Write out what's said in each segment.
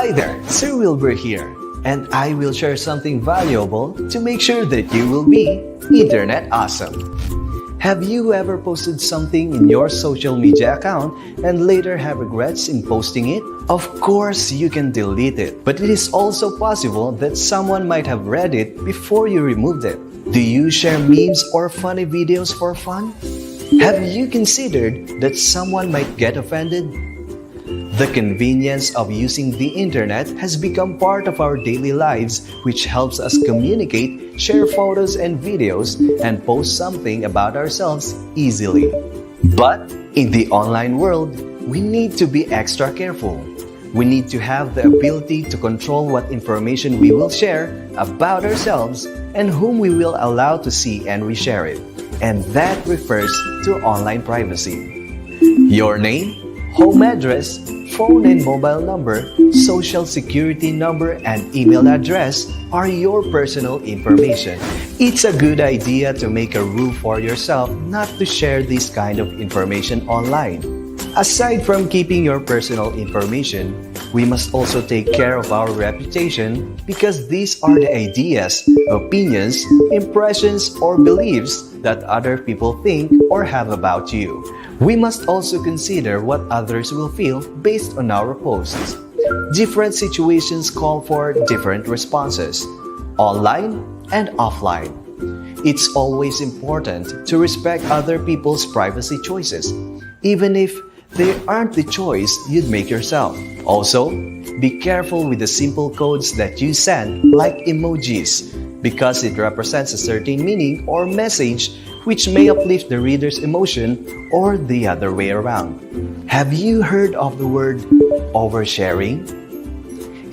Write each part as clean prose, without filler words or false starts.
Hi there, Sir Wilbur here, and I will share something valuable to make sure that you will be Internet awesome. Have you ever posted something in your social media account and later have regrets in posting it? Of course, you can delete it, but it is also possible that someone might have read it before you removed it. Do you share memes or funny videos for fun? Have you considered that someone might get offended? The convenience of using the internet has become part of our daily lives, which helps us communicate, share photos and videos, and post something about ourselves easily. But in the online world, we need to be extra careful. We need to have the ability to control what information we will share about ourselves and whom we will allow to see and reshare it. And that refers to online privacy. Your name, home address, phone and mobile number, social security number, and email address are your personal information. It's a good idea to make a rule for yourself not to share this kind of information online. Aside from keeping your personal information, we must also take care of our reputation because these are the ideas, opinions, impressions, or beliefs that other people think or have about you. We must also consider what others will feel based on our posts. Different situations call for different responses, online and offline. It's always important to respect other people's privacy choices, even if they aren't the choice you'd make yourself. Also, be careful with the simple codes that you send, like emojis, because it represents a certain meaning or message which may uplift the reader's emotion or the other way around. Have you heard of the word oversharing?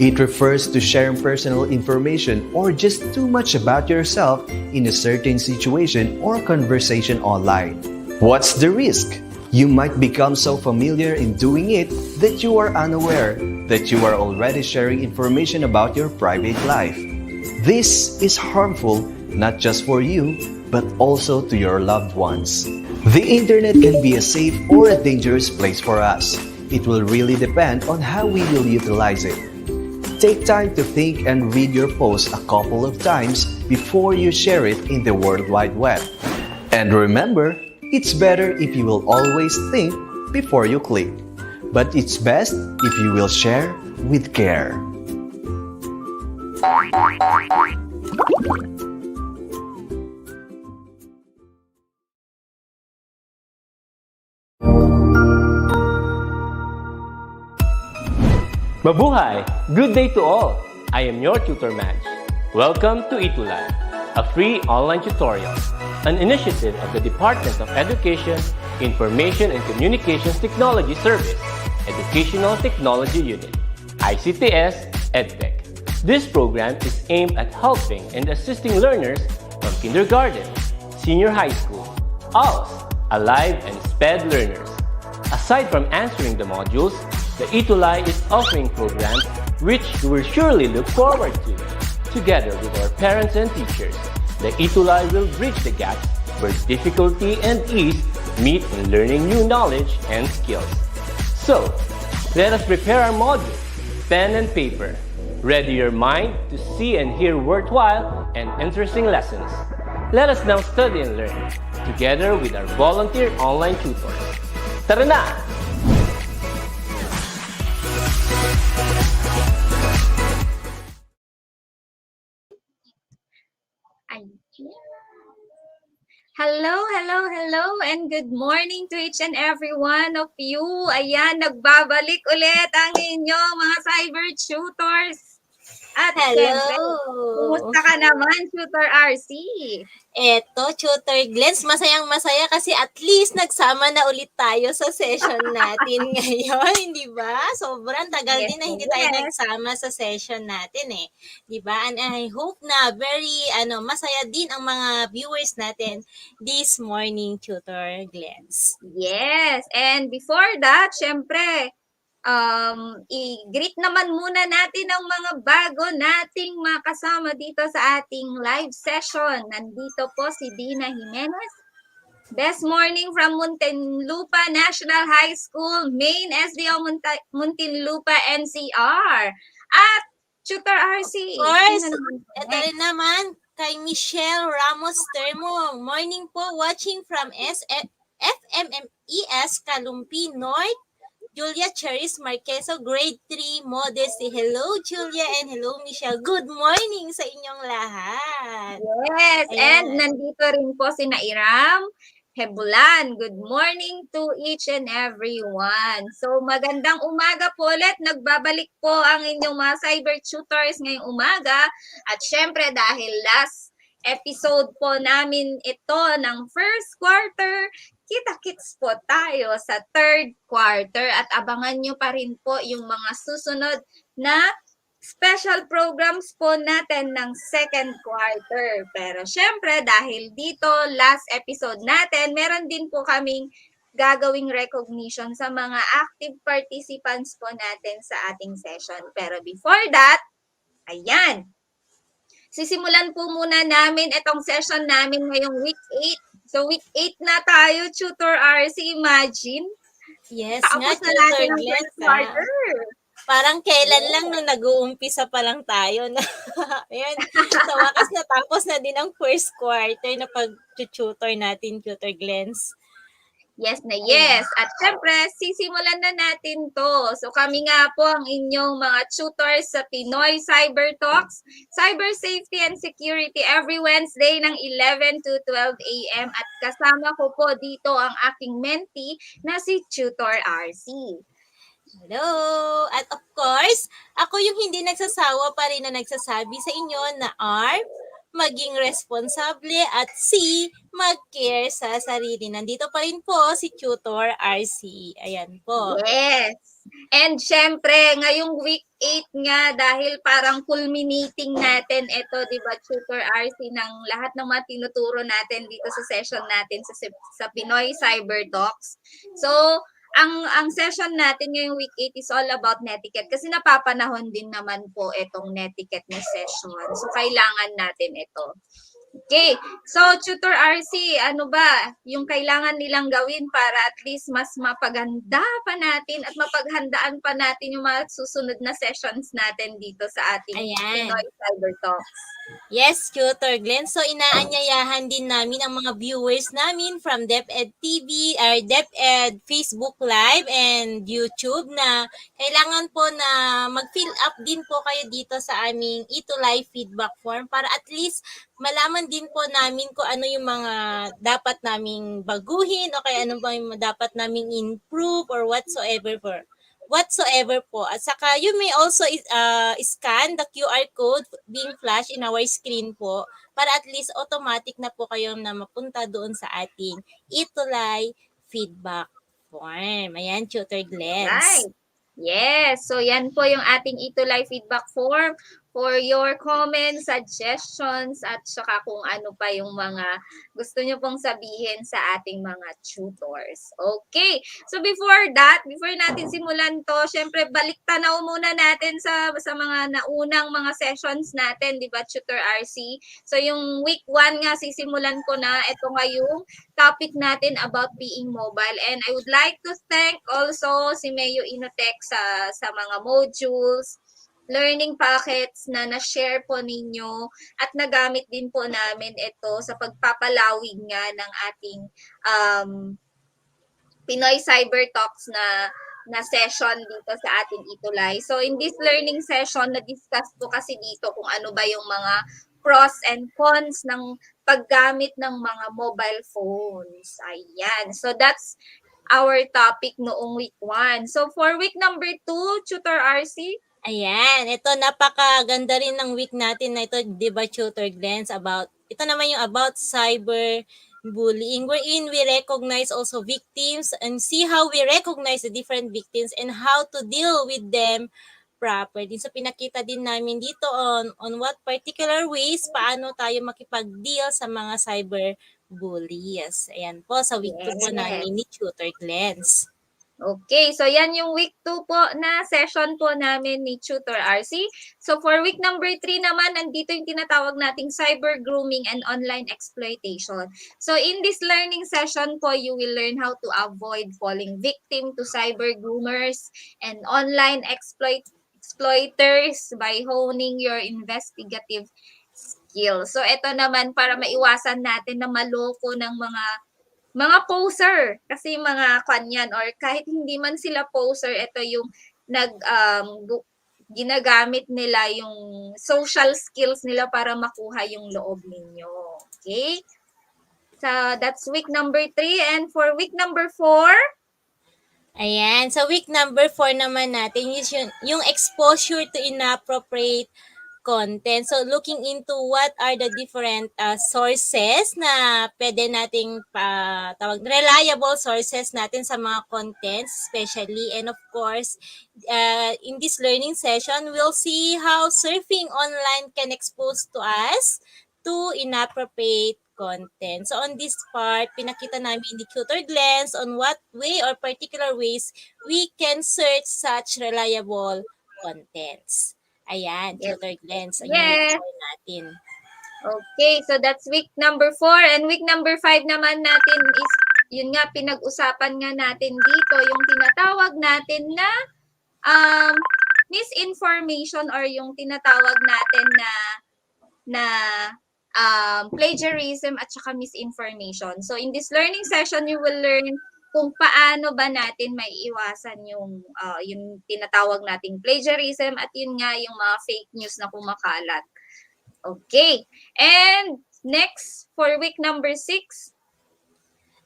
It refers to sharing personal information or just too much about yourself in a certain situation or conversation online. What's the risk? You might become so familiar in doing it that you are unaware that you are already sharing information about your private life. This is harmful not just for you, but also to your loved ones. The internet can be a safe or a dangerous place for us. It will really depend on how we will utilize it. Take time to think and read your post a couple of times before you share it in the World Wide Web. And remember, it's better if you will always think before you click. But it's best if you will share with care. Mabuhay! Good day to all! I am your tutor Madge. Welcome to ETUlay, a free online tutorial, an initiative of the Department of Education, Information and Communications Technology Service, Educational Technology Unit, ICTS EdTech. This program is aimed at helping and assisting learners from kindergarten, senior high school, ALS, Alive, and SPED learners. Aside from answering the modules, the ETUlay is offering programs which you will surely look forward to. Together with our parents and teachers, the ETUlay will bridge the gaps where difficulty and ease meet in learning new knowledge and skills. So, let us prepare our module, pen and paper. Ready your mind to see and hear worthwhile and interesting lessons. Let us now study and learn, together with our volunteer online tutors. Tara na! Hello, and good morning to each and every one of you. Ayan, nagbabalik ulit ang inyong mga cyber tutors. At siyempre, kumusta ka naman, Tutor RC? Eto, Tutor Glens, masayang-masaya kasi at least nagsama na ulit tayo sa session natin ngayon, di ba? Sobrang tagal din na hindi tayo nagsama sa session natin di ba? And I hope na very masaya din ang mga viewers natin this morning, Tutor Glens. Yes, and before that, syempre, i-greet naman muna natin ang mga bago nating mga kasama dito sa ating live session. Nandito po si Dina Jimenez. Best morning from Muntinlupa National High School, Main SDO Muntinlupa NCR. At Tutor Of RC, sino course, naman ito rin next? naman kay Michelle Ramos Termo. Morning po, watching from FMMES Kalumpi North. Julia Cheris Marqueso, grade 3, modesty. Hello, Julia, and hello, Michelle. Good morning sa inyong lahat. Yes, and Ayan. nandito rin po si Nairam Hebulan. Good morning to each and everyone. So magandang umaga po ulit. Nagbabalik po ang inyong mga cyber tutors ngayong umaga. At syempre dahil last episode po namin ito ng first quarter, kita-kits po tayo sa third quarter at abangan nyo pa rin po yung mga susunod na special programs po natin ng second quarter. Pero syempre, dahil dito, last episode natin, meron din po kaming gagawing recognition sa mga active participants po natin sa ating session. Pero before that, ayan, sisimulan po muna namin itong session namin ngayong week 8. So week 8 na tayo, Tutor RC, imagine. Yes nga, Tapos na Tutor natin ang Glenn. first quarter. Parang kailan lang nung nag-uumpisa pa lang tayo na ayun, sa wakas natapos na din ang first quarter na pag-tutor natin, Tutor Glens. Yes na yes. At syempre, sisimulan na natin to. So kami nga po ang inyong mga tutors sa Pinoy Cybertalks, Cybersafety and Security every Wednesday ng 11 to 12 a.m. At kasama ko po dito ang aking mentee na si Tutor RC. Hello! At of course, ako yung hindi nagsasawa pa rin na nagsasabi sa inyo na R, maging responsable at C, mag-care sa sarili. Nandito pa rin po si Tutor RC. Ayan po. Yes. And syempre, ngayong week 8 nga dahil parang culminating natin ito, 'di ba, Tutor RC ng lahat ng mga tinuturo natin dito sa session natin sa Pinoy Cybertalks. So, ang session natin ngayong week 8 is all about netiquette kasi napapanahon din naman po itong netiquette na session. So, kailangan natin ito. Okay. So, Tutor RC, ano ba yung kailangan nilang gawin para at least mas mapaganda pa natin at mapaghandaan pa natin yung mga susunod na sessions natin dito sa ating Pinoy Cyber Talks? Yes, Tutor Glenn. So, inaanyayahan din namin ang mga viewers namin from DepEd TV, or DepEd Facebook Live and YouTube na kailangan po na mag-fill up din po kayo dito sa aming ETUlay feedback form para at least malaman din po namin kung ano yung mga dapat naming baguhin o kaya ano ba yung dapat naming improve or whatsoever po. At saka you may also scan the QR code being flashed in our screen po para at least automatic na po kayo na mapunta doon sa ating ETUlay feedback form. Ayan, Tutor Glens. Right. Yes. So, yan po yung ating ETUlay feedback form for your comments, suggestions, at saka kung ano pa yung mga gusto nyo pong sabihin sa ating mga tutors. Okay. So, before natin simulan to, syempre, balik tanaw muna natin sa mga naunang mga sessions natin, di ba, Tutor RC? So, yung week 1 nga, sisimulan ko na. Ito nga yung topic natin about being mobile. And I would like to thank also si Mayo Inotech sa mga modules, learning packets na na-share po ninyo at nagamit din po namin ito sa pagpapalawig nga ng ating Pinoy Cybertalks na session dito sa ating ETUlay. So in this learning session, na-discuss po kasi dito kung ano ba yung mga pros and cons ng paggamit ng mga mobile phones. Ayan. So that's our topic noong week 1. So for week number 2, Tutor RC? Ayan, ito napakaganda rin ng week natin na ito, di ba, Tutor Glens, ito naman yung about cyber bullying, wherein we recognize also victims and see how we recognize the different victims and how to deal with them properly. So pinakita din namin dito on what particular ways paano tayo makipag-deal sa mga cyber bullies. Ayan po, sa week 2 po namin ni Tutor Glens. Okay, so yan yung week 2 po na session po namin ni Tutor RC. So for week number 3 naman, nandito yung tinatawag nating cyber grooming and online exploitation. So in this learning session po, you will learn how to avoid falling victim to cyber groomers and online exploiters by honing your investigative skills. So ito naman para maiwasan natin na maloko ng mga poser kasi mga kanyan or kahit hindi man sila poser, ito yung ginagamit nila yung social skills nila para makuha yung loob ninyo. Okay? So that's week number 3 and for week number 4, Ayan. So, week number 4 naman natin is yung exposure to inappropriate content. So, looking into what are the different sources na pwede nating reliable sources natin sa mga contents especially. And of course, in this learning session, we'll see how surfing online can expose to us to inappropriate content. So on this part, pinakita namin ni Tutor Glens on what way or particular ways we can search such reliable contents. Ayan, yes. Tutor Glens, ang Yes. share natin. Okay, so that's week number 4 and week number 5 naman natin is yun nga pinag-usapan nga natin dito yung tinatawag natin na misinformation or yung tinatawag natin na plagiarism at saka misinformation. So in this learning session, you will learn kung paano ba natin maiiwasan yung tinatawag nating plagiarism at yun nga yung mga fake news na kumakalat. Okay. And next, for week number 6,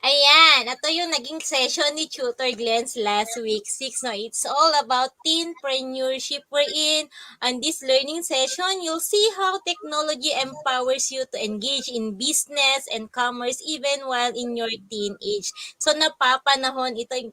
Ayan, ito yung naging session ni Tutor Glens last week 6. No? It's all about teenpreneurship wherein on this learning session, you'll see how technology empowers you to engage in business and commerce even while in your teenage. So napapanahon ito,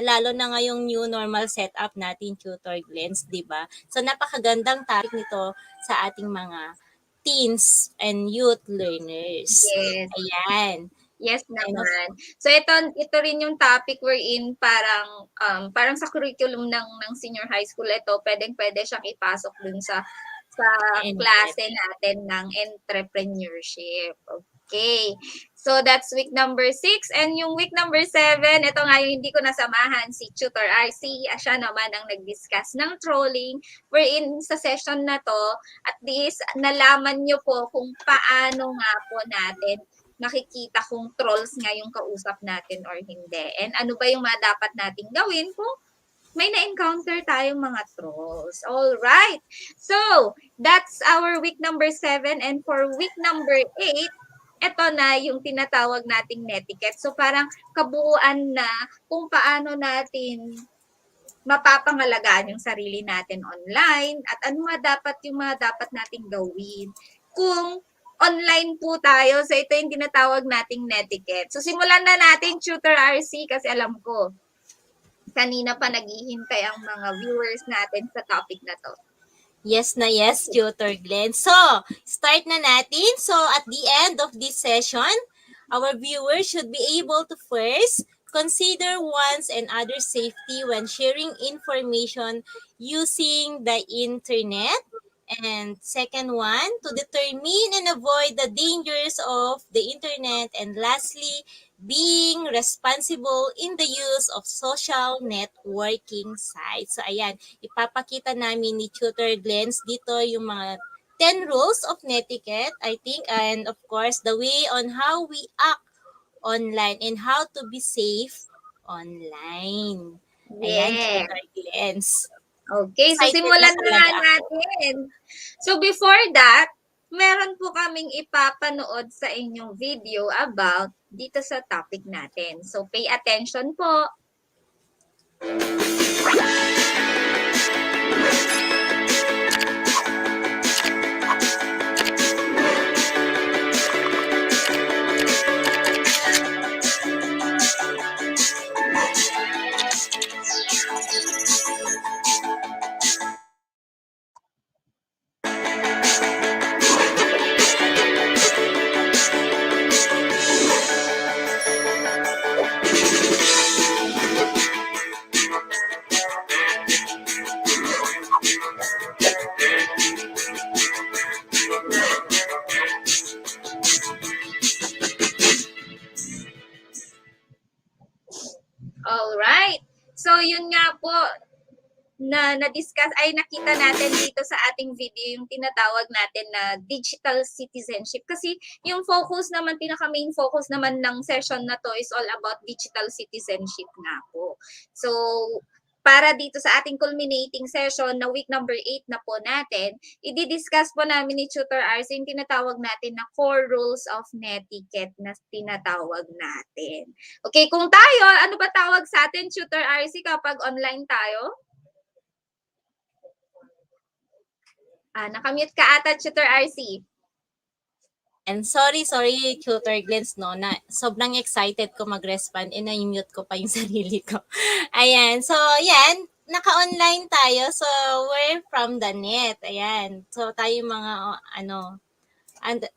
lalo na ngayong new normal setup natin, Tutor Glens, di ba? So napakagandang topic nito sa ating mga teens and youth learners. yes. Ayan. Yes naman. So ito rin yung topic wherein parang sa curriculum ng senior high school ito, pwede siyang ipasok dun sa klase natin ng entrepreneurship. Okay. So that's week number 6 and yung week number 7, ito nga yung hindi ko nasamahan si Tutor RC, siya naman ang nag-discuss ng trolling wherein sa session na to, at least nalaman nyo po kung paano nga po natin nakikita kung trolls nga yung kausap natin or hindi. And ano ba yung mga dapat nating gawin kung may na-encounter tayong mga trolls. All right. So, that's our week number 7 and for week number 8, ito na yung tinatawag nating netiquette. So, parang kabuuan na kung paano natin mapapangalagaan yung sarili natin online at ano yung mga dapat nating gawin kung online po tayo. So, ito yung tinatawag nating netiquette. So, simulan na natin, Tutor RC, kasi alam ko, kanina pa naghihintay ang mga viewers natin sa topic na to. Yes na yes, Tutor Glenn. So, start na natin. So, at the end of this session, our viewers should be able to first consider one's and others' safety when sharing information using the internet. And second one, to determine and avoid the dangers of the internet. And lastly, being responsible in the use of social networking sites. So, ayan, ipapakita namin ni Tutor Glens dito yung mga 10 rules of netiquette, I think, and of course, the way on how we act online and how to be safe online. Ayan, Yes. Tutor Glens. Okay, so Excited simulan na na talaga natin. So before that, meron po kaming ipapanood sa inyong video about dito sa topic natin. So pay attention po. All right. So yun nga po, na-discuss ay nakita natin dito sa ating video yung tinatawag natin na digital citizenship. Kasi yung focus naman, pinaka-main focus naman ng session na to is all about digital citizenship nga po. So, para dito sa ating culminating session na week number 8 na po natin, i-discuss po namin ni Tutor RC yung tinatawag natin na core rules of netiquette na tinatawag natin. Okay, kung tayo, ano ba tawag sa atin, Tutor RC, kapag online tayo? Nakamute ka ata, Tutor RC. And sorry, Tutor Glens, no, na sobrang excited ko mag-respond and na-mute ko pa yung sarili ko. Ayan, so yan, naka-online tayo. So, we're from the net. Ayan, so tayo mga,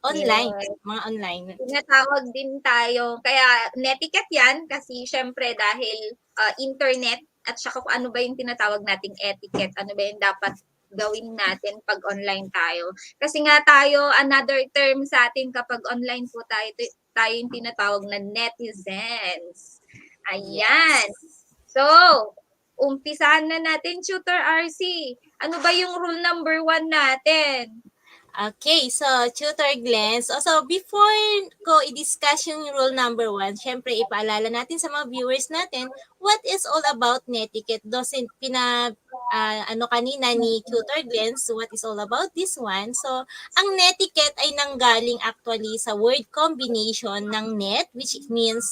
online, Yes. mga online. Tinatawag din tayo. Kaya netiquette yan kasi syempre dahil internet at saka kung ano ba yung tinatawag nating etiquette, ano ba yung dapat gawin natin pag online tayo. Kasi nga tayo, another term sa atin kapag online po tayo yung tinatawag na netizens. Ayan. So, umpisahan na natin, Tutor RC. Ano ba yung rule number 1 natin? Okay, so Tutor Glens, so before ko i-discuss yung rule number 1, syempre ipaalala natin sa mga viewers natin what is all about netiquette. Dosin kanina ni Tutor Glens, what is all about this one. So, ang netiquette ay nanggaling actually sa word combination ng net, which means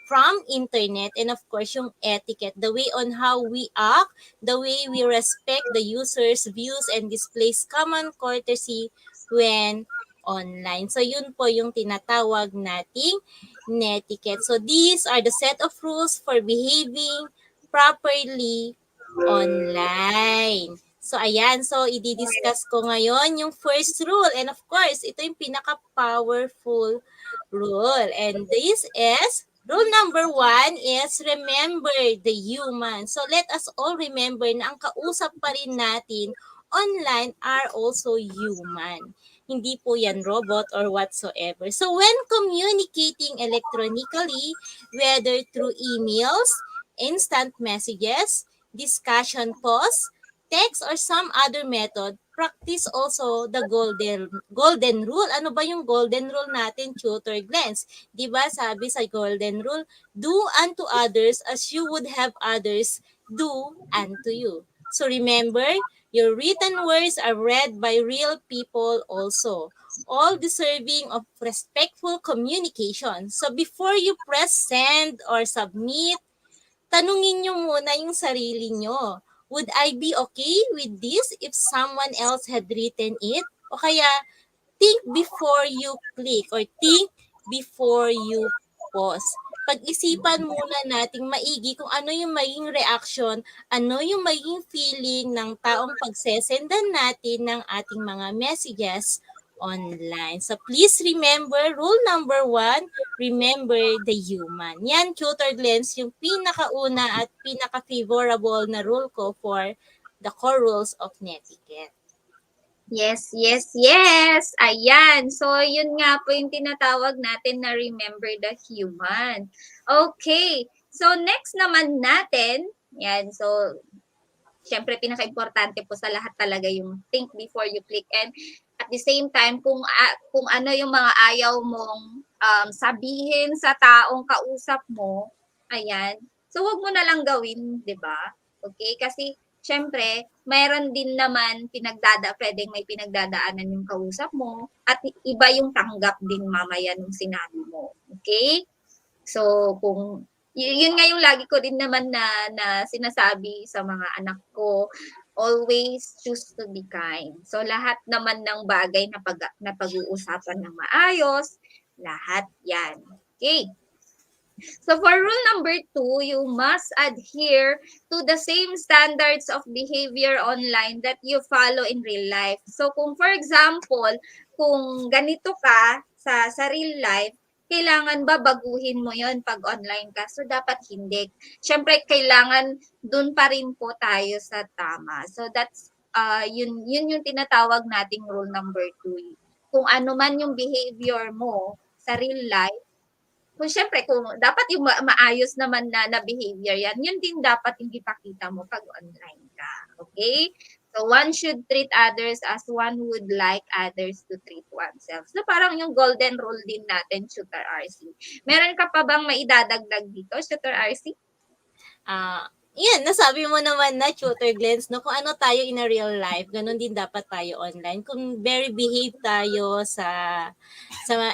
from internet, and of course yung etiquette, the way on how we act, the way we respect the user's views and displays common courtesy when online. So, yun po yung tinatawag nating netiquette. So, these are the set of rules for behaving properly online. So, ayan. So, i-discuss ko ngayon yung first rule. And of course, ito yung pinaka-powerful rule. And this is, rule number 1 is remember the human. So, let us all remember na ang kausap pa rin natin online are also human. Hindi po yan robot or whatsoever. So, when communicating electronically, whether through emails, instant messages, discussion posts, text, or some other method, practice also the golden rule. Ano ba yung golden rule natin, Tutor Glens? 'Di ba sabi sa golden rule, do unto others as you would have others do unto you. So remember, your written words are read by real people also, all deserving of respectful communication. So before you press send or submit, tanungin nyo muna yung sarili nyo. Would I be okay with this if someone else had written it? O kaya, think before you click or think before you pause. Pag-isipan muna nating maigi kung ano yung maging reaction, ano yung maging feeling ng taong pagsesendan natin ng ating mga messages online. So please remember, rule number 1, remember the human. Yan, Tutor Glens, yung pinakauna at pinaka-favorable na rule ko for the core rules of netiquette. Yes, yes, yes. Ayan. So, yun nga po yung tinatawag natin na remember the human. Okay. So, next naman natin, yan. So, syempre, pinaka-importante po sa lahat talaga yung think before you click. And at the same time, kung ano yung mga ayaw mong sabihin sa taong kausap mo, ayan. So, wag mo na lang gawin, di ba? Okay? Kasi, syempre, mayroon din naman pwedeng may pinagdadaanan yung kausap mo at iba yung tanggap din mamaya nung sinabi mo. Okay? So, kung yun nga yung lagi ko din naman na sinasabi sa mga anak ko, always choose to be kind. So, lahat naman ng bagay na pag-uusapan ng maayos, lahat yan. Okay? So for rule number 2, you must adhere to the same standards of behavior online that you follow in real life. So kung for example, kung ganito ka sa real life, kailangan ba baguhin mo yon pag online ka? So dapat hindi. Siyempre, kailangan dun pa rin po tayo sa tama. So that's yun yung tinatawag nating rule number 2. Kung ano man yung behavior mo sa real life, kung syempre kung dapat yung maayos naman na behavior yan, yun din dapat yung ipakita mo pag online ka. Okay? So one should treat others as one would like others to treat oneself. So parang yung golden rule din natin, Shooter RC. Meron ka pa bang maidadagdag dito, Shooter RC? Yan, nasabi mo naman na, Tutor Glens, no? Kung ano tayo in a real life, ganun din dapat tayo online. Kung very behave tayo sa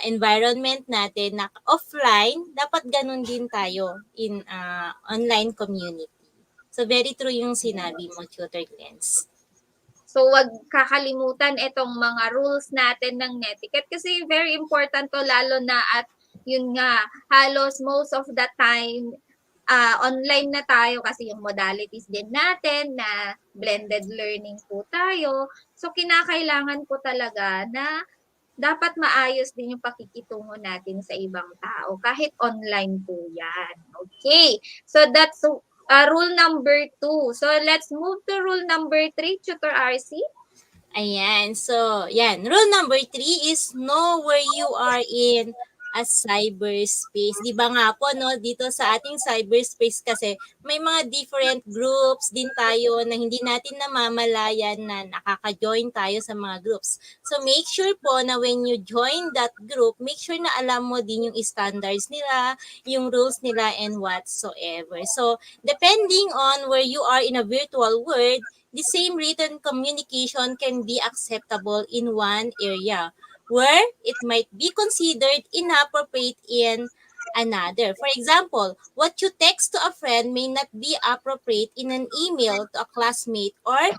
environment natin na offline, dapat ganun din tayo in online community. So, very true yung sinabi mo, Tutor Glens. So, wag kakalimutan itong mga rules natin ng netiquette kasi very important to lalo na at yun nga, halos most of the time, online na tayo kasi yung modalities din natin na blended learning po tayo. So, kinakailangan po talaga na dapat maayos din yung pakikitungo natin sa ibang tao kahit online po yan. Okay. So, that's rule number 2. So, let's move to rule number 3, Tutor RC. Ayan. So, yan. Rule number 3 is know where you are in a cyberspace. Di ba nga po, no, dito sa ating cyberspace kasi may mga different groups din tayo na hindi natin namamalayan na nakaka-join tayo sa mga groups. So make sure po na when you join that group, make sure na alam mo din yung standards nila, yung rules nila and whatsoever. So depending on where you are in a virtual world, the same written communication can be acceptable in one area, where it might be considered inappropriate in another. For example, what you text to a friend may not be appropriate in an email to a classmate or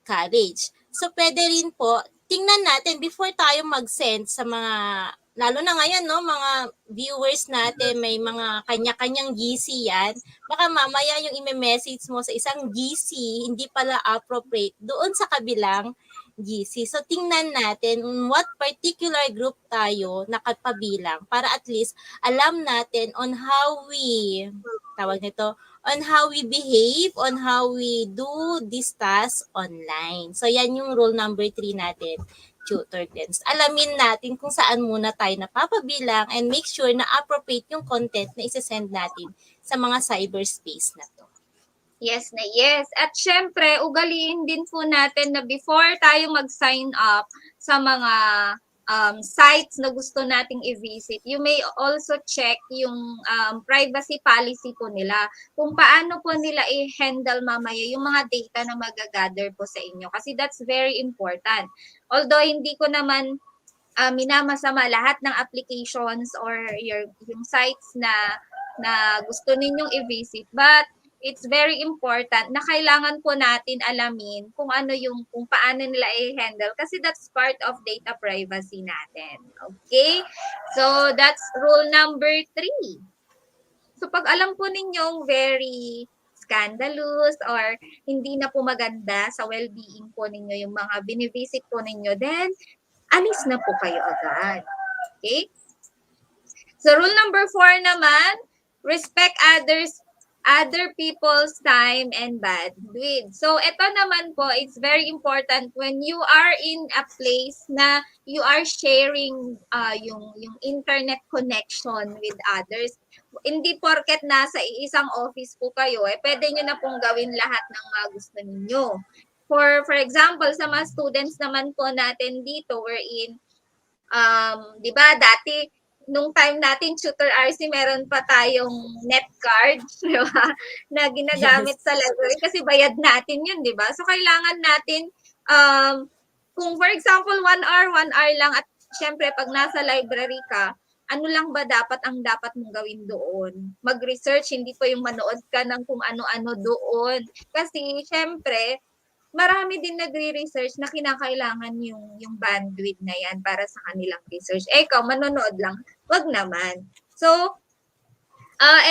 college. So, pwede rin po, tingnan natin before tayo mag-send sa mga, lalo na ngayon, no, mga viewers natin, may mga kanya-kanyang GC yan. Baka mamaya yung i-message mo sa isang GC, hindi pala appropriate doon sa kabilang GC. So, tingnan natin what particular group tayo nakapabilang para at least alam natin on how we, tawag nito, on how we behave, on how we do this task online. So, yan yung rule number 3 natin, Tutor Glens. Alamin natin kung saan muna tayo napapabilang and make sure na appropriate yung content na isasend natin sa mga cyberspace na to. Yes na yes. At syempre, ugaliin din po natin na before tayo mag-sign up sa mga sites na gusto nating i-visit, you may also check yung privacy policy po nila. Kung paano po nila i-handle mamaya yung mga data na magagather po sa inyo. Kasi that's very important. Although hindi ko naman minamasama lahat ng applications or yung sites na gusto ninyong i-visit, but it's very important na kailangan po natin alamin kung paano nila i-handle kasi that's part of data privacy natin. Okay? So, that's rule number 3. So, pag alam po ninyong very scandalous or hindi na po maganda sa well-being po ninyo yung mga binivisit po ninyo, then alis na po kayo agad. Okay? So, rule number 4 naman, respect other people's time and bandwidth. So, ito naman po, it's very important when you are in a place na you are sharing yung internet connection with others. Hindi porket nasa isang office po kayo, pwede nyo na pong gawin lahat ng mga gusto ninyo. For example, sa mga students naman po natin dito, we're in, di ba, dati, nung time natin, Tutor RC, meron pa tayong net card, di ba? Na ginagamit sa library kasi bayad natin yun, di ba? So, kailangan natin, kung for example, 1 hour lang at syempre, pag nasa library ka, ano lang ba ang dapat mong gawin doon? Mag-research, hindi pa yung manood ka ng kung ano-ano doon. Kasi, syempre, marami din nagre-research na kinakailangan yung bandwidth na yan para sa kanilang research. Ikaw, manonood lang. Wag naman. So,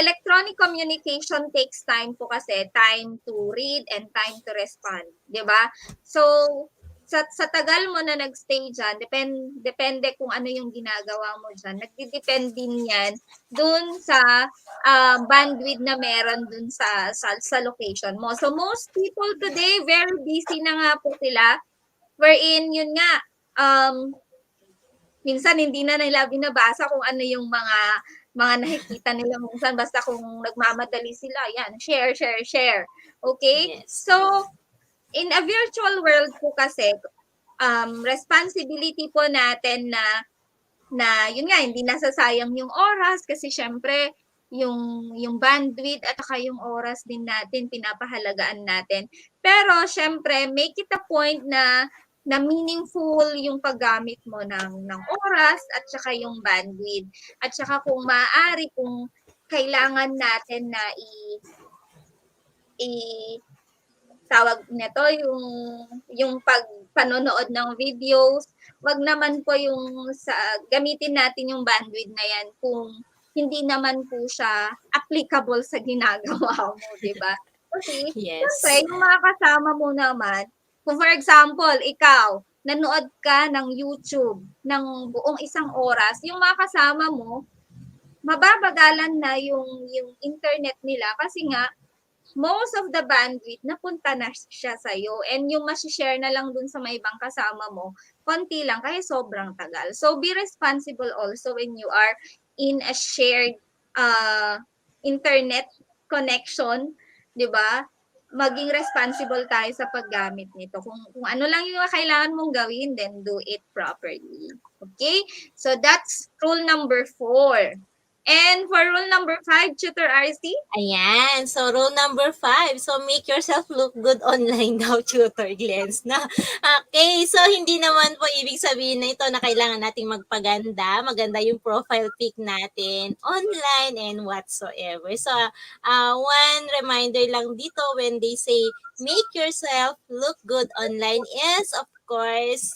electronic communication takes time po kasi. Time to read and time to respond. Diba? So, sa tagal mo na nagstay dyan, depende kung ano yung ginagawa mo dyan. Nagdidepend din yan dun sa bandwidth na meron dun sa location mo. So, most people today, very busy na nga po sila. Wherein, yun nga, minsan hindi na nila binabasa kung ano yung mga mga nakikita nila minsan basta kung nagmamadali sila, yan, share, share, share. Okay? Yes. So, in a virtual world po kasi, responsibility po natin na yun nga, hindi nasasayang yung oras kasi syempre, yung bandwidth at saka yung oras din natin, pinapahalagaan natin. Pero syempre, make it a point na meaningful yung paggamit mo ng oras at saka yung bandwidth. At saka kung maaari, kung kailangan natin na i tawag nito yung panonood ng videos, wag naman po yung gamitin natin yung bandwidth na yan kung hindi naman po siya applicable sa ginagawa mo, 'di ba? Kasi syempre Yes. yung mga kasama mo naman, kung for example, ikaw nanood ka ng YouTube ng buong isang oras, yung mga kasama mo mababagalan na yung internet nila kasi nga most of the bandwidth napunta na siya sa'yo and yung share na lang dun sa may ibang kasama mo, konti lang kaya sobrang tagal. So be responsible also when you are in a shared uh, internet connection, 'di ba? Maging responsible tayo sa paggamit nito. Kung ano lang yung kailangan mong gawin, then do it properly. Okay? So that's rule number 4. And for rule number 5, Tutor RC, Ayan. So, rule number 5. So, make yourself look good online daw, Tutor Glens. Na, okay. So, hindi naman po ibig sabihin na ito na kailangan nating magpaganda. Maganda yung profile pic natin online and whatsoever. So, one reminder lang dito when they say make yourself look good online is, of course,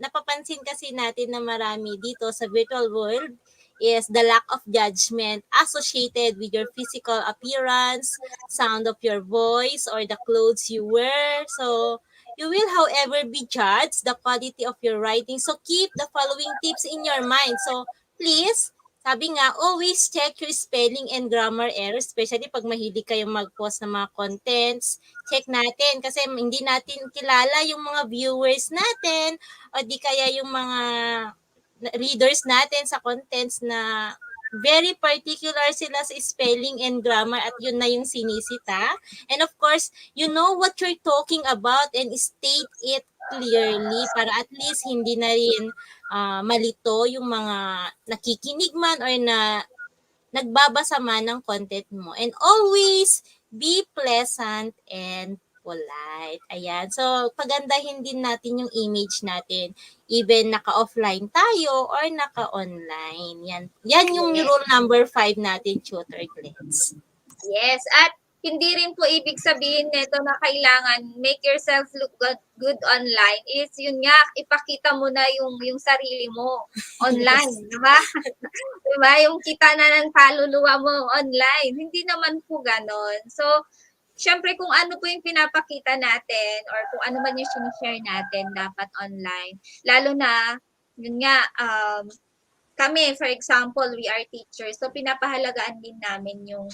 napapansin kasi natin na marami dito sa virtual world is the lack of judgment associated with your physical appearance, sound of your voice, or the clothes you wear. So, you will, however, be judged the quality of your writing. So, keep the following tips in your mind. So, please, sabi nga, always check your spelling and grammar errors, especially pag mahilig kayong mag-post ng mga contents. Check natin kasi hindi natin kilala yung mga viewers natin o di kaya yung mga readers natin sa contents na very particular sila sa spelling and grammar at yun na yung sinisita. And of course, you know what you're talking about and state it clearly para at least hindi na rin malito yung mga nakikinig man or na nagbabasa man ng content mo. And always be pleasant and polite. Ayan. So, pagandahin din natin yung image natin. Even naka-offline tayo or naka-online. Yan yung yes. rule number 5 natin, Tutor Glens. Yes, at hindi rin po ibig sabihin nito na kailangan make yourself look good online is yun nga ipakita mo na yung sarili mo online, Yes. di ba? Di ba? Yung kita na ng kaluluwa mo online. Hindi naman po ganon. So, syempre kung ano po yung pinapakita natin or kung ano man yung sinishare natin dapat online. Lalo na, yun nga, kami, for example, we are teachers. So, pinapahalagaan din namin yung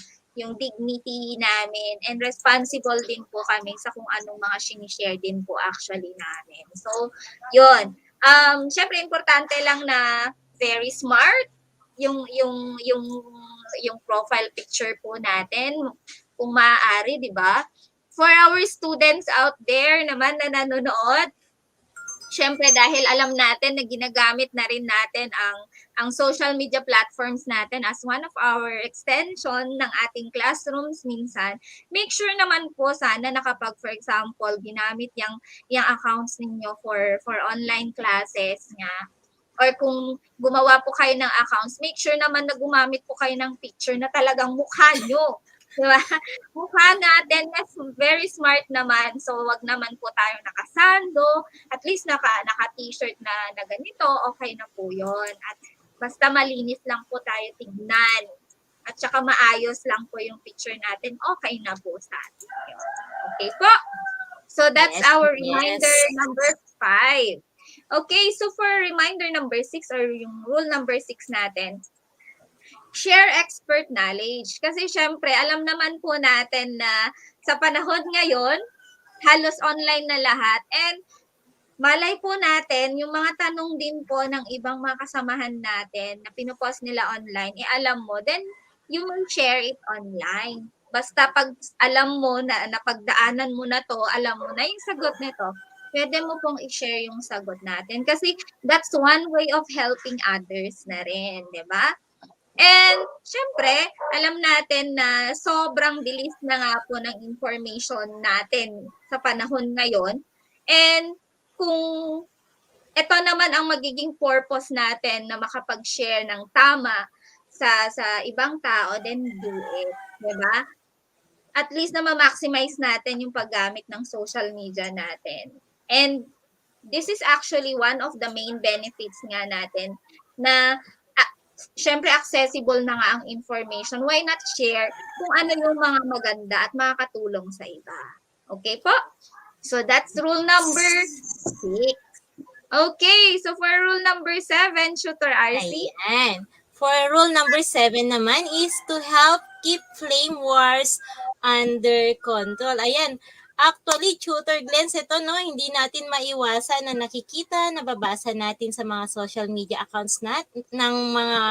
dignity namin and responsible din po kami sa kung anong mga sinishare din po actually namin. So, yun. Syempre, importante lang na very smart yung profile picture po natin kung maaari, di ba? For our students out there naman na nanonood, syempre dahil alam natin na ginagamit na rin natin ang social media platforms natin as one of our extension ng ating classrooms minsan, make sure naman po sana na kapag for example ginamit yung accounts ninyo for online classes nga or kung gumawa po kayo ng accounts, make sure naman na gumamit po kayo ng picture na talagang mukha nyo. Diba? Mukha natin, yes, very smart naman. So, wag naman po tayo nakasando. At least naka-t-shirt na ganito, okay na po yun. At basta malinis lang po tayo tignan. At saka maayos lang po yung picture natin, okay na po sa atin. Okay po? So, that's Yes, our yes. reminder number 5. Okay, so for reminder number 6 or yung rule number 6 natin, share expert knowledge. Kasi syempre, alam naman po natin na sa panahon ngayon, halos online na lahat. And malay po natin, yung mga tanong din po ng ibang mga kasamahan natin na pinupost nila online, alam mo, then you will share it online. Basta pag alam mo na napagdaanan mo na to, alam mo na yung sagot nito, pwede mo pong i-share yung sagot natin. Kasi that's one way of helping others na rin, di ba? And syempre, alam natin na sobrang bilis na nga po ng information natin sa panahon ngayon. And kung ito naman ang magiging purpose natin na makapag-share ng tama sa ibang tao, then do it. Diba? At least na ma-maximize natin yung paggamit ng social media natin. And this is actually one of the main benefits nga natin na syempre accessible na nga ang information. Why not share kung ano yung mga maganda at makakatulong sa iba? Okay po? So that's rule number 6. Okay, so for rule number 7, Tutor RC. Ayan. For rule number 7 naman is to help keep flame wars under control. Ayan. Actually, Tutor Glens, ito no, hindi natin maiwasan na nakikita, nababasa natin sa mga social media accounts ng mga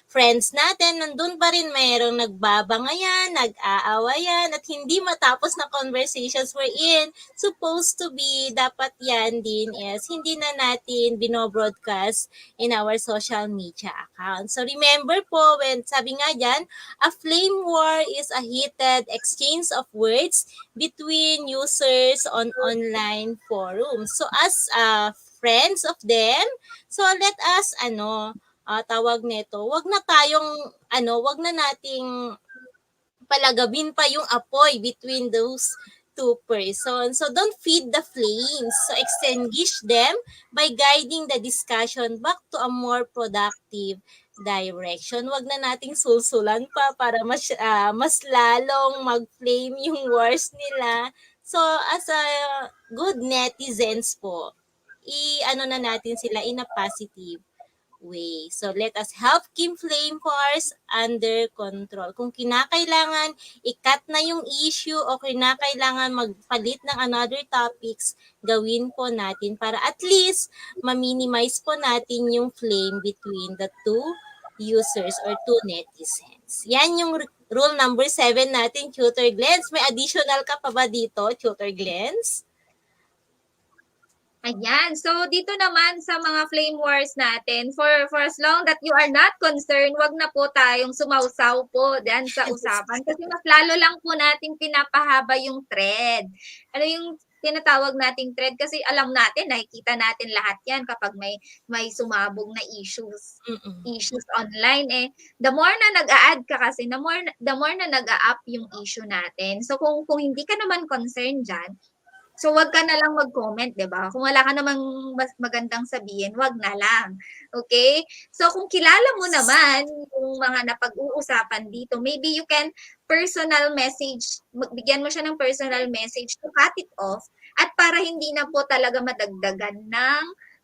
friends natin. Nandun pa rin mayroong nagbabangayan, nag-aawayan, at hindi matapos na conversations we're in. Supposed to be, dapat yan din is hindi na natin binobroadcast in our social media accounts. So remember po, when sabi nga dyan, a flame war is a heated exchange of words between users on online forums. So as friends of them, so let us tawag nito, wag na nating palagabin pa yung apoy between those two persons. So don't feed the flames. So extinguish them by guiding the discussion back to a more productive direction. Wag na nating sulsulan pa para mas lalong mag-flame yung wars nila. So as a good netizens po, na natin sila in a positive way. So let us help keep flame wars under control. Kung kinakailangan i-cut na yung issue o kinakailangan magpalit ng another topics, gawin po natin para at least ma-minimize po natin yung flame between the two users or two netizens. Yan yung rule number 7 natin, Tutor Glens. May additional ka pa ba dito, Tutor Glens? Ayan. So, dito naman sa mga flame wars natin, for as long that you are not concerned, wag na po tayong sumausaw po dyan sa usapan. Kasi mas lalo lang po nating pinapahaba yung thread. Ano yung tinatawag nating thread? Kasi alam natin, nakikita natin lahat yan kapag may sumabog na issues online. The more na nag-a-add ka kasi, the more na nag-a-up yung issue natin. So, kung hindi ka naman concerned dyan, so, wag ka na lang mag-comment, di ba? Kung wala ka namang magandang sabihin, wag na lang. Okay? So, kung kilala mo naman yung mga napag-uusapan dito, maybe you can personal message, bigyan mo siya ng personal message to cut it off at para hindi na po talaga madagdagan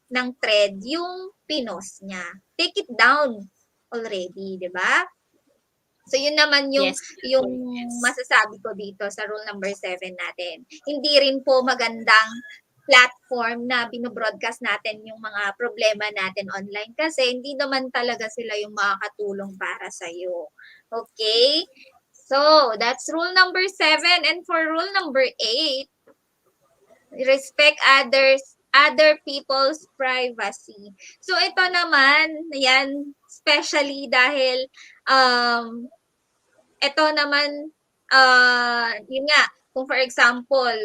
ng thread yung pinost niya. Take it down already, di ba? So, yun naman yung masasabi ko dito sa rule number 7 natin. Hindi rin po magandang platform na binobroadcast natin yung mga problema natin online kasi hindi naman talaga sila yung makakatulong para sa'yo. Okay? So, that's rule number 7. And for rule number 8, respect other people's privacy. So, ito naman, yan, especially dahil ito naman, yun nga, kung for example,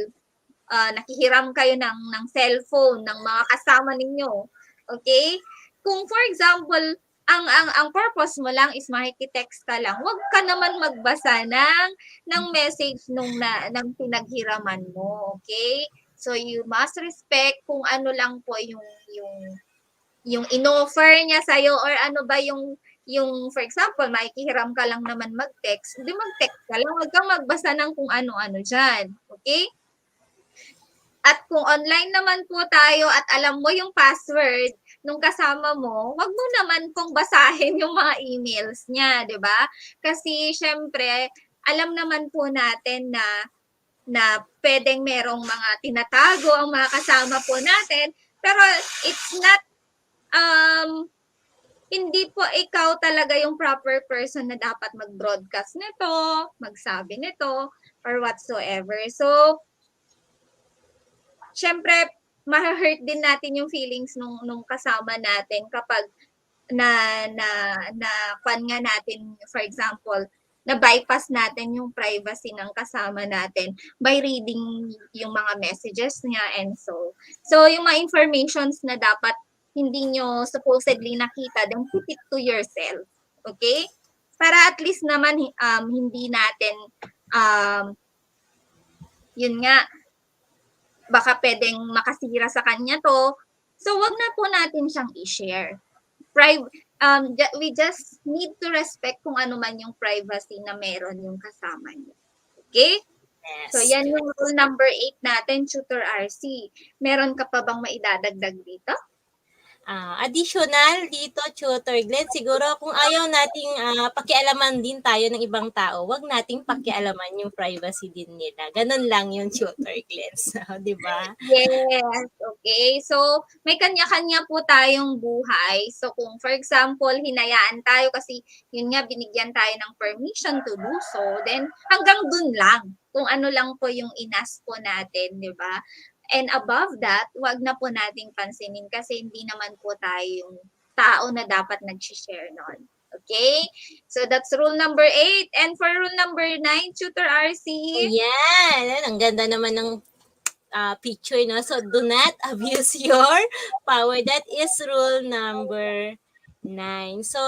nakihiram kayo ng cellphone ng mga kasama ninyo, okay? Kung for example, ang purpose mo lang is makikitext ka lang, huwag ka naman magbasa ng message ng pinaghiraman mo, okay? So you must respect kung ano lang po yung inoffer niya sa'yo or ano ba yung for example, makikihiram ka lang naman mag-text, hindi mag-text ka lang, huwag kang magbasa ng kung ano-ano dyan. Okay? At kung online naman po tayo at alam mo yung password nung kasama mo, wag mo naman pong basahin yung mga emails niya, di ba? Kasi syempre, alam naman po natin na na pwedeng merong mga tinatago ang mga kasama po natin. Pero it's not, hindi po ikaw talaga yung proper person na dapat mag-broadcast nito, magsabi nito, or whatsoever. So, syempre, ma-hurt din natin yung feelings nung kasama natin kapag na na na kwan nga natin, for example, na bypass natin yung privacy ng kasama natin by reading yung mga messages niya and so yung mga informations na dapat hindi nyo supposedly nakita, then keep it to yourself, okay, para at least naman hindi natin yun nga, baka pwedeng makasira sa kanya to, so wag na po natin siyang i-share. We just need to respect kung ano man yung privacy na meron yung kasama niyo. Okay? Yes. So, yan yung rule number 8 natin, Tutor RC. Meron ka pa bang maidadagdag dito? Additional dito, Tutor Glenn, siguro kung ayaw nating pakialaman din tayo ng ibang tao, wag nating pakialaman yung privacy din nila. Ganun lang yung Tutor Glenn. So, di ba? Yes, okay. So, may kanya-kanya po tayong buhay. So, kung for example, hinayaan tayo kasi yun nga, binigyan tayo ng permission to do so, then hanggang dun lang. Kung ano lang po yung inas po natin, di ba? And above that, wag na po nating pansinin kasi hindi naman po tayo yung tao na dapat nag-share nun. Okay? So, that's rule number 8. And for rule number 9, Tutor RC? Ayan. Ang ganda naman ng picture, no? So, do not abuse your power. That is rule number 9. So,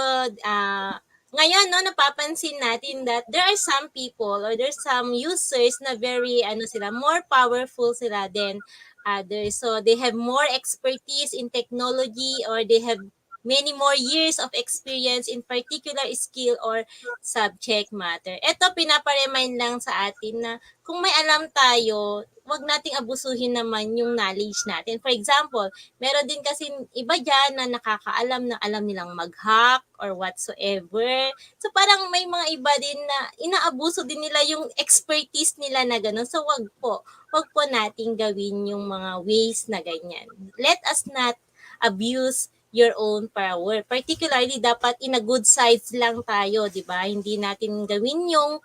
ngayon, no, napapansin natin that there are some people or there's some users na very, more powerful sila than others. So, they have more expertise in technology or they have many more years of experience in particular skill or subject matter. Ito, pinaparemind lang sa atin na kung may alam tayo, wag nating abusuhin naman yung knowledge natin. For example, meron din kasi iba dyan na nakakaalam na alam nilang mag-hack or whatsoever. So parang may mga iba din na inaabuso din nila yung expertise nila na gano'n. So wag po nating gawin yung mga ways na ganyan. Let us not abuse your own power. Particularly, dapat in a good sides lang tayo, di ba? Hindi natin gamitin yung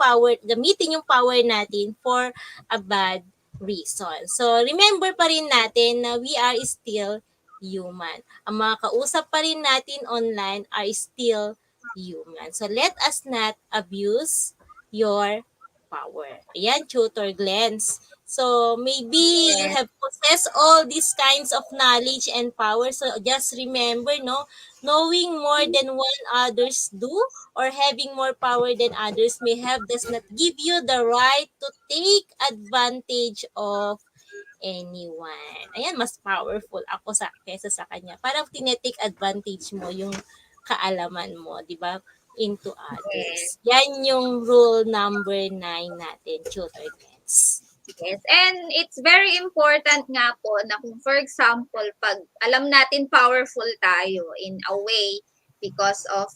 power natin for a bad reason. So, remember pa rin natin na we are still human. Ang mga kausap pa rin natin online are still human. So, let us not abuse your power. Ayan, Tutor Glens. So, maybe you have possessed all these kinds of knowledge and power. So, just remember, no, knowing more than one others do or having more power than others may have does not give you the right to take advantage of anyone. Ayan, mas powerful ako kesa sa kanya. Parang tinetake advantage mo yung kaalaman mo, di ba? Into others. Yan yung rule number 9 natin, Tutor Glens. Yes, and it's very important nga po na kung for example, pag alam natin powerful tayo in a way because of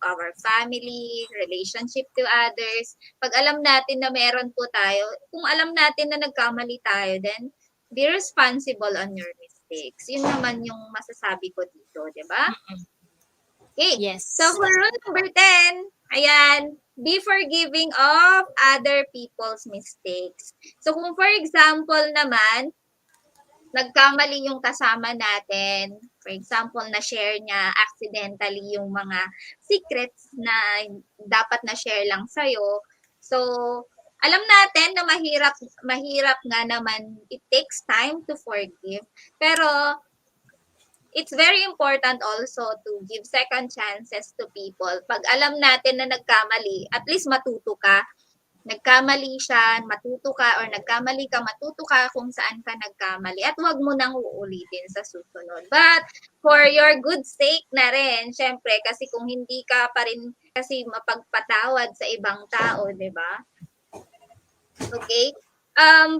our family, relationship to others, pag alam natin na meron po tayo, kung alam natin na nagkamali tayo, then be responsible on your mistakes. Yun naman yung masasabi ko dito, di ba? Okay. Yes. So for rule number 10, ayan, be forgiving of other people's mistakes. So kung for example naman, nagkamali yung kasama natin, for example, na-share niya accidentally yung mga secrets na dapat na-share lang sa'yo. So, alam natin na mahirap nga naman, it takes time to forgive. Pero, it's very important also to give second chances to people. Pag alam natin na nagkamali, at least matuto ka. Nagkamali siya, matuto ka, or nagkamali ka, matuto ka kung saan ka nagkamali. At huwag mo nang uulitin sa susunod. But, for your good sake na rin, syempre, kasi kung hindi ka pa rin kasi mapagpatawad sa ibang tao, di ba? Okay?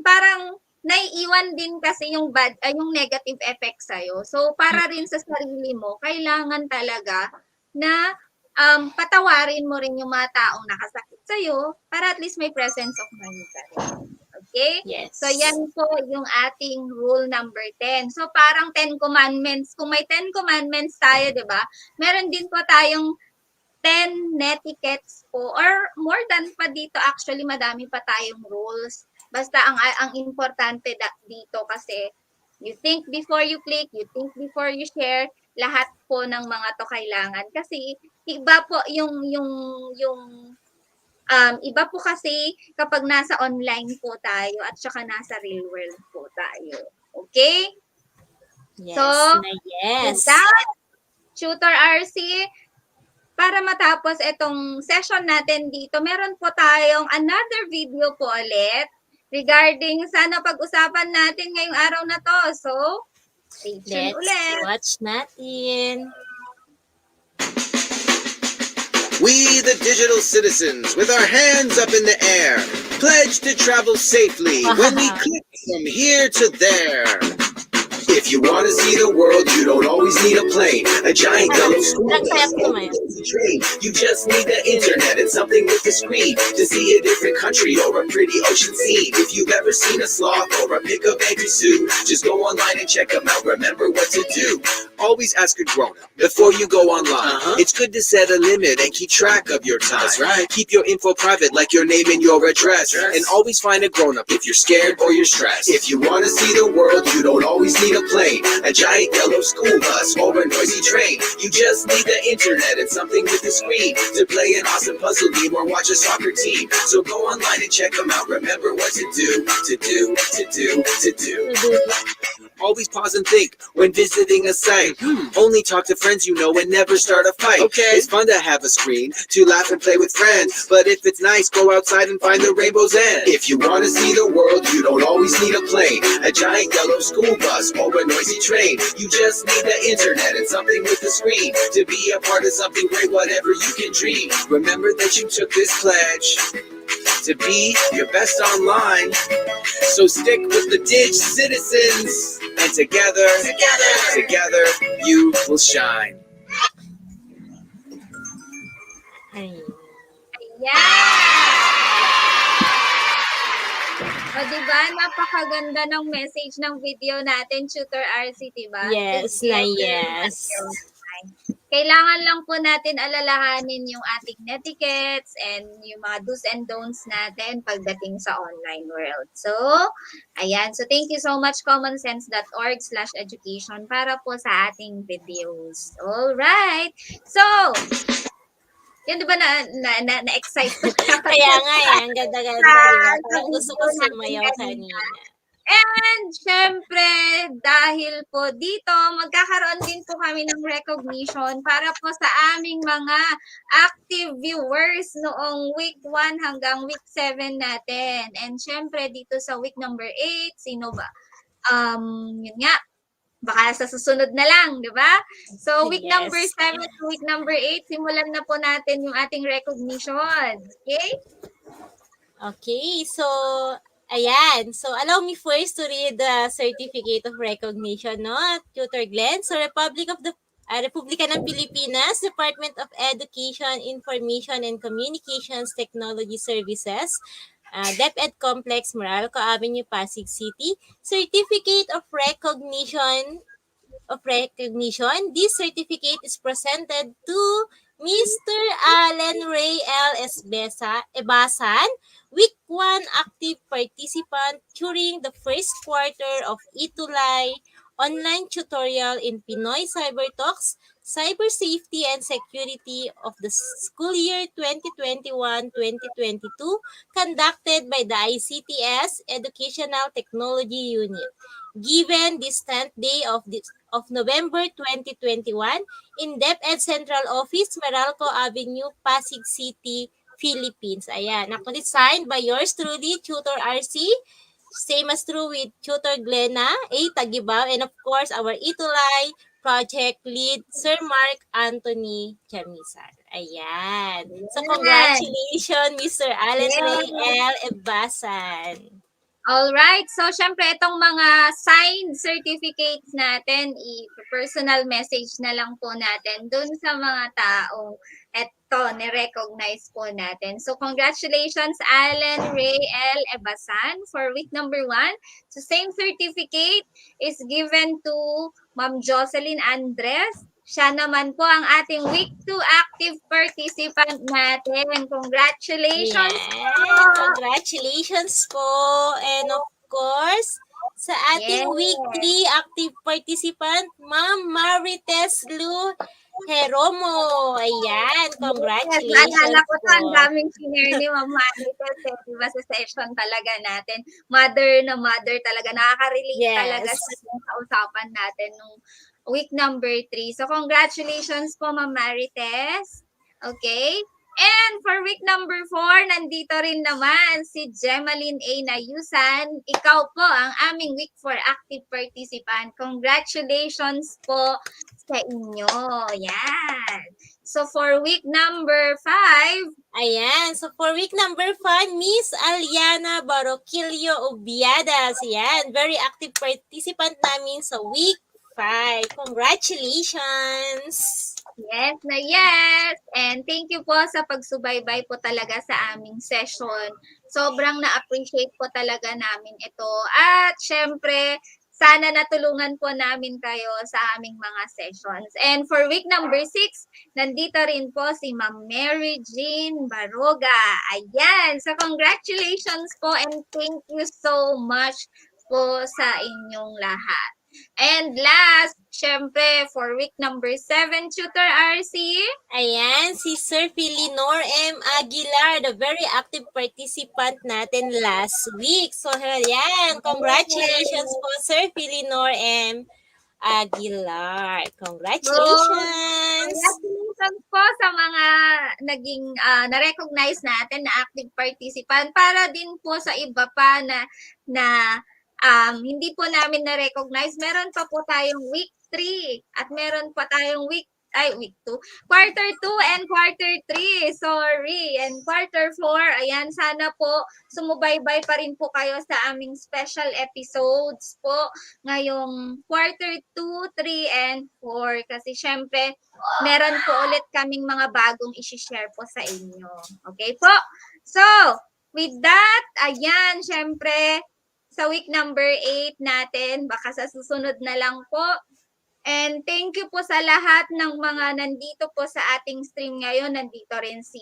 Parang, naiiwan din kasi yung yung negative effect sa'yo. So, para rin sa sarili mo, kailangan talaga na patawarin mo rin yung mga taong nakasakit sa'yo para at least may presence of mind ka rin. Okay? Yes. So, yan po yung ating rule number 10. So, parang 10 commandments. Kung may 10 commandments tayo, di ba? Meron din po tayong 10 netiquettes po or more than pa dito. Actually, madami pa tayong rules. Basta ang importante dito kasi you think before you click, you think before you share, lahat po ng mga to kailangan kasi iba po yung iba po kasi kapag nasa online po tayo at saka nasa real world po tayo. Okay? Yes. So, yes. with that, Tutor RC, para matapos itong session natin dito, meron po tayong another video po ulit regarding sana pag-usapan natin ngayong araw na to. So, stay tuned Let's ulit. watch natin. We, the digital citizens, with our hands up in the air, pledge to travel safely when we click from here to there. If you want to see the world, you don't always need a plane, a giant yellow school bus, or a train. You just need the internet and something with a screen to see a different country or a pretty ocean scene. If you've ever seen a sloth or a pick of angry Sue, just go online and check them out. Remember what to do. Always ask a grown-up before you go online. It's good to set a limit and keep track of your time. That's right. Keep your info private like your name and your address. And always find a grown-up if you're scared or you're stressed. If you want to see the world, you don't always need a plane, a giant yellow school bus, or a noisy train. You just need the internet and something with a screen to play an awesome puzzle game or watch a soccer team. So go online and check them out. Remember what to do, to do, to do, to do. Always pause and think when visiting a site. Only talk to friends you know and never start a fight. Okay. It's fun to have a screen to laugh and play with friends, but if it's nice, go outside and find the rainbow's end. If you want to see the world, you don't always need a plane, a giant yellow school bus, or a noisy train. You just need the internet and something with a screen to be a part of something great, whatever you can dream. Remember that you took this pledge to be your best online. So stick with the Dig citizens, and together, you will shine. Ay. O, diba? Napakaganda ng message ng video natin, Tutor RC, diba? Yes na yes. Kailangan lang po natin alalahanin yung ating netiquettes and yung mga do's and don'ts natin pagdating sa online world. So, ayan. So, thank you so much, commonsense.org/education para po sa ating videos. Alright. So, yan, di ba na-excite ko? Kaya nga ang ganda-ganda, diba? Parang gusto ko sumayaw kanina. And, syempre, dahil po dito, magkakaroon din po kami ng recognition para po sa aming mga active viewers noong week 1 hanggang week 7 natin. And, syempre, dito sa week number 8, sino ba? Yun nga, baka sa susunod na lang, di ba? So, week number 7 to week number 8, simulan na po natin yung ating recognition. Okay? Okay, so, ayan. So, allow me first to read the Certificate of Recognition, no? Tutor Glenn. So, Republika ng Pilipinas, Department of Education, Information and Communications Technology Services, DepEd Complex, Meralco Avenue, Pasig City. Certificate of Recognition. This certificate is presented to Mr. Allen Ray L. Ebasan, Week 1 active participant during the first quarter of ETUlay online tutorial in Pinoy Cybertalks, Cybersafety and Security of the school year 2021-2022 conducted by the ICTS Educational Technology Unit. Given this 10th day of November 2021 in DepEd Central Office, Meralco Avenue, Pasig City, Philippines. Ayan. Actually, signed by yours truly, Tutor RC. Same as true with Tutor Glenna A. Tagibaw. And of course, our ETUlay project lead, Sir Mark Anthony Chamisar. Ayan. So, congratulations, Mr. Allen Ray L. Ebasan. Alright. So, syempre, itong mga signed certificates natin, i-personal message na lang po natin dun sa mga taong eto, ni-recognize po natin. So, congratulations, Alan Ray L. Ebasan for week number 1. So, same certificate is given to Ma'am Jocelyn Andres. Siya naman po ang ating week 2 active participant natin. Congratulations po! Yan. Congratulations po. And of course, sa ating Yes. week 3 active participant, Ma'am Marites Lu Jeromo. Ayan. Congratulations Naalala ko to, ang po. daming senior ni Ma'am Marites. Diba sa session talaga natin. Mother na mother talaga. Nakaka-relate talaga Yes. sa usapan natin nung week number 3. So, congratulations po, Ma'am Marites. Okay? And for week number 4, nandito rin naman si Gemaline A. Nayusan. Ikaw po ang aming week 4 active participant. Congratulations po sa inyo. Yan. So, for week number 5, Ayan. So, for week number 5, Miss Aliana Baroquillo Ubiadas. Yan. Very active participant namin sa week 5. Congratulations! yes na yes. And thank you po sa pagsubaybay po talaga sa aming session. Sobrang na-appreciate po talaga namin ito. At syempre, sana natulungan po namin kayo sa aming mga sessions. And for week number 6, nandito rin po si Ma'am Mary Jean Baroga. Ayan. So congratulations po and thank you so much po sa inyong lahat. And last, syempre, for week number 7, Tutor RC. Ayan, si Sir Philinor M. Aguilar, the very active participant natin last week. So, ayan, congratulations po, Sir Philinor M. Aguilar. Congratulations! Congratulations po sa mga naging na-recognize natin na active participant para din po sa iba pa na hindi po namin na-recognize. Meron pa po tayong week 3 at meron pa tayong week 2, quarter 2 and quarter 3, sorry, and quarter 4, ayan, sana po sumubaybay pa rin po kayo sa aming special episodes po ngayong quarter 2, 3, and 4, kasi syempre, meron po ulit kaming mga bagong isi-share po sa inyo. Okay po? So, with that, ayan, syempre, sa week number 8 natin, baka sa susunod na lang po. And thank you po sa lahat ng mga nandito po sa ating stream ngayon. Nandito rin si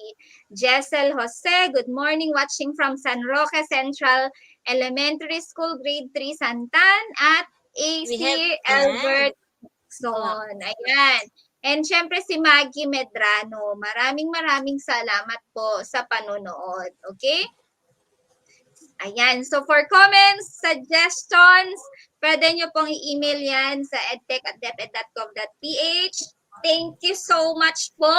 Jessel Jose. Good morning, watching from San Roque Central Elementary School, Grade 3, Santan. At AC Albert Son. Ayan. And syempre si Maggie Medrano. Maraming salamat po sa panonood. Okay? Ayan. So for comments, suggestions, pwede nyo pong i-email yan sa edtech@deped.gov.ph. Thank you so much po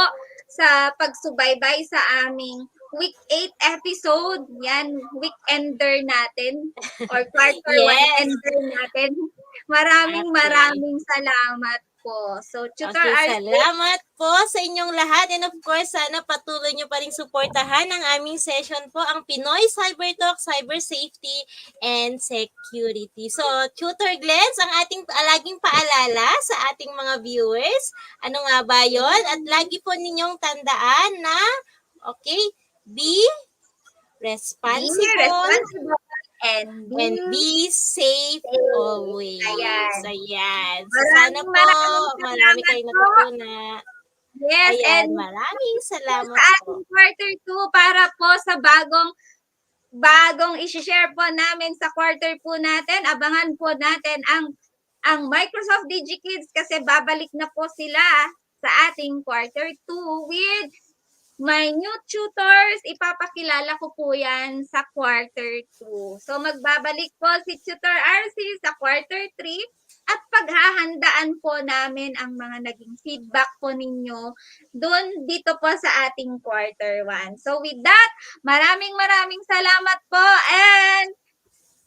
sa pagsubaybay sa aming week 8 episode. Yan, weekender natin or quarter 1 ender natin. Maraming salamat po. So, Tutor salamat po sa inyong lahat. And of course, sana patuloy nyo pa rin suportahan ang aming session po, ang Pinoy Cybertalks, Cybersafety, and Security. So, Tutor Glens, ang ating laging paalala sa ating mga viewers. Ano nga ba yun? At lagi po ninyong tandaan na, okay, be responsible. And be safe always. Ayan. So, sana po, marami kayong natutunan. Yes, Ayan, and maraming salamat sa ating quarter 2 para po sa bagong i-share po namin sa quarter po natin. Abangan po natin ang Microsoft DigiKids kasi babalik na po sila sa ating quarter 2 with my new tutors. Ipapakilala ko po yan sa quarter 2. So magbabalik po si Tutor RC sa quarter 3 at paghahandaan po namin ang mga naging feedback po ninyo dito po sa ating quarter 1. So with that, maraming salamat po and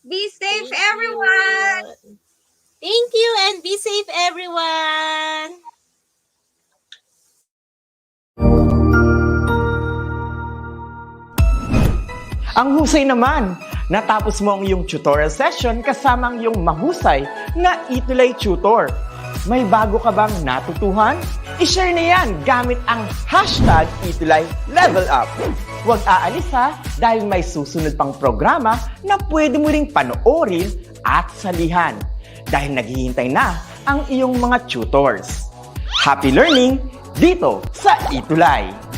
be safe everyone! Thank you and be safe everyone! Ang husay naman! Natapos mo ang iyong tutorial session kasama ang iyong mahusay na ETUlay tutor. May bago ka bang natutuhan? I-share na yan gamit ang hashtag ETUlay Level Up. Huwag aalis ha, dahil may susunod pang programa na pwede mo ring panoorin at salihan. Dahil naghihintay na ang iyong mga tutors. Happy learning dito sa ETUlay!